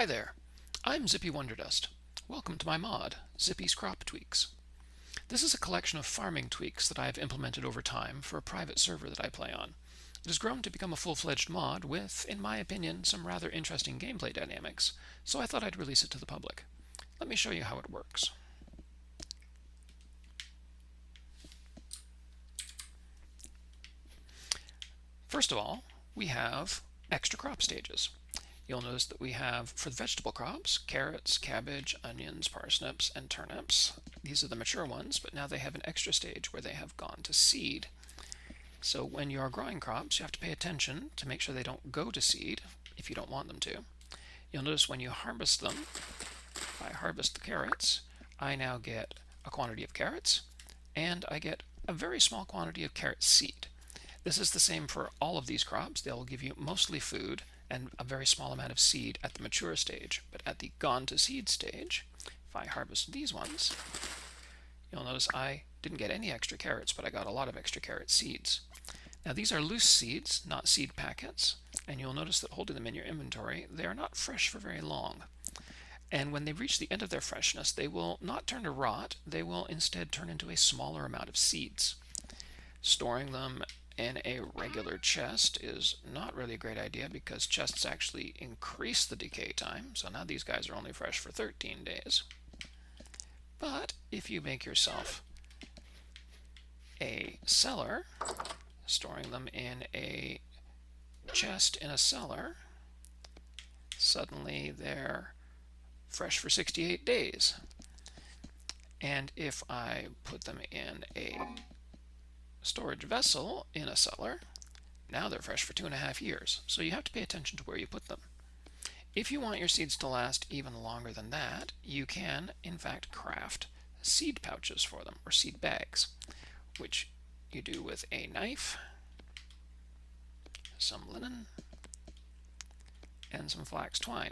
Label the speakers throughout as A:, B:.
A: Hi there, I'm Zippy Wonderdust. Welcome to my mod, Zippy's Crop Tweaks. This is a collection of farming tweaks that I have implemented over time for a private server that I play on. It has grown to become a full-fledged mod with, in my opinion, some rather interesting gameplay dynamics, so I thought I'd release it to the public. Let me show you how it works. First of all, we have extra crop stages. You'll notice that we have, for the vegetable crops, carrots, cabbage, onions, parsnips, and turnips. These are the mature ones, but now they have an extra stage where they have gone to seed. So when you are growing crops, you have to pay attention to make sure they don't go to seed if you don't want them to. You'll notice when you harvest them, if I harvest the carrots, I now get a quantity of carrots, and I get a very small quantity of carrot seed. This is the same for all of these crops. They'll give you mostly food and a very small amount of seed at the mature stage. But at the gone to seed stage, if I harvest these ones, you'll notice I didn't get any extra carrots, but I got a lot of extra carrot seeds. Now these are loose seeds, not seed packets, and you'll notice that holding them in your inventory, they are not fresh for very long. And when they reach the end of their freshness, they will not turn to rot, they will instead turn into a smaller amount of seeds. Storing them in a regular chest is not really a great idea because chests actually increase the decay time. So now these guys are only fresh for 13 days. But if you make yourself a cellar, storing them in a chest in a cellar, suddenly they're fresh for 68 days. And if I put them in a storage vessel in a cellar, now they're fresh for 2.5 years. So you have to pay attention to where you put them. If you want your seeds to last even longer than that, you can in fact craft seed pouches for them, or seed bags, which you do with a knife, some linen, and some flax twine.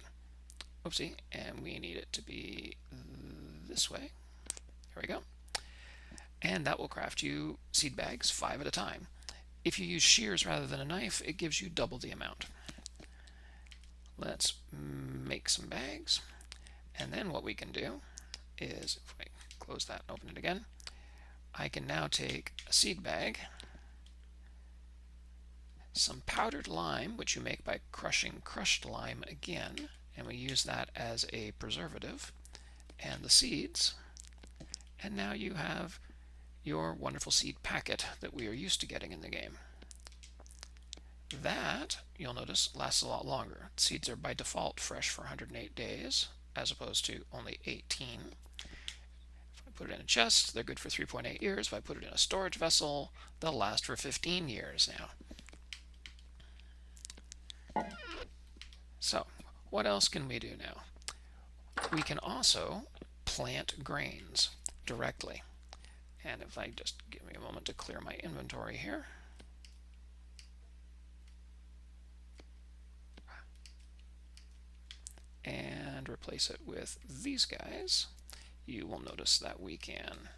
A: Oopsie, and we need it to be this way. There we go. And that will craft you seed bags 5 at a time. If you use shears rather than a knife, it gives you double the amount. Let's make some bags. And then what we can do is, if I close that and open it again, I can now take a seed bag, some powdered lime, which you make by crushing crushed lime again, and we use that as a preservative, and the seeds, and now you have your wonderful seed packet that we are used to getting in the game. That, you'll notice, lasts a lot longer. Seeds are by default fresh for 108 days, as opposed to only 18. If I put it in a chest, they're good for 3.8 years. If I put it in a storage vessel, they'll last for 15 years now. So, what else can we do now? We can also plant grains directly. And if I just give me a moment to clear my inventory here. And replace it with these guys, you will notice that we can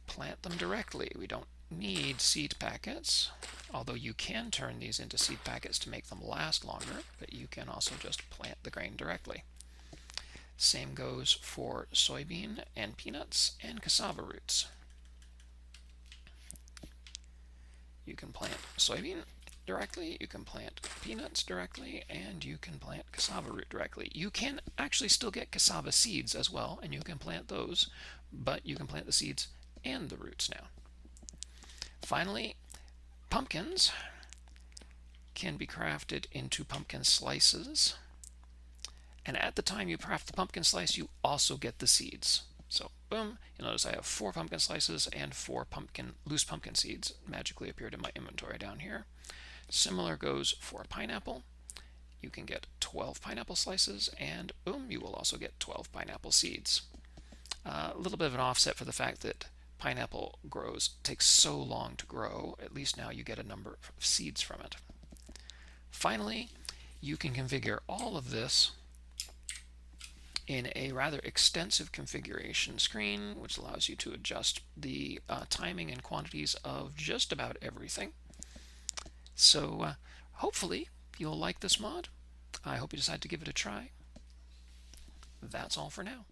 A: plant them directly. We don't need seed packets, although you can turn these into seed packets to make them last longer, but you can also just plant the grain directly. Same goes for soybean and peanuts and cassava roots. You can plant soybean directly, you can plant peanuts directly, and you can plant cassava root directly. You can actually still get cassava seeds as well, and you can plant those, but you can plant the seeds and the roots now. Finally, pumpkins can be crafted into pumpkin slices. And at the time you craft the pumpkin slice, you also get the seeds. So, boom, you'll notice I have 4 pumpkin slices and 4 loose pumpkin seeds magically appeared in my inventory down here. Similar goes for pineapple. You can get 12 pineapple slices, and boom, you will also get 12 pineapple seeds. A little bit of an offset for the fact that pineapple takes so long to grow. At least now you get a number of seeds from it. Finally, you can configure all of this in a rather extensive configuration screen, which allows you to adjust the timing and quantities of just about everything. So hopefully you'll like this mod. I hope you decide to give it a try. That's all for now.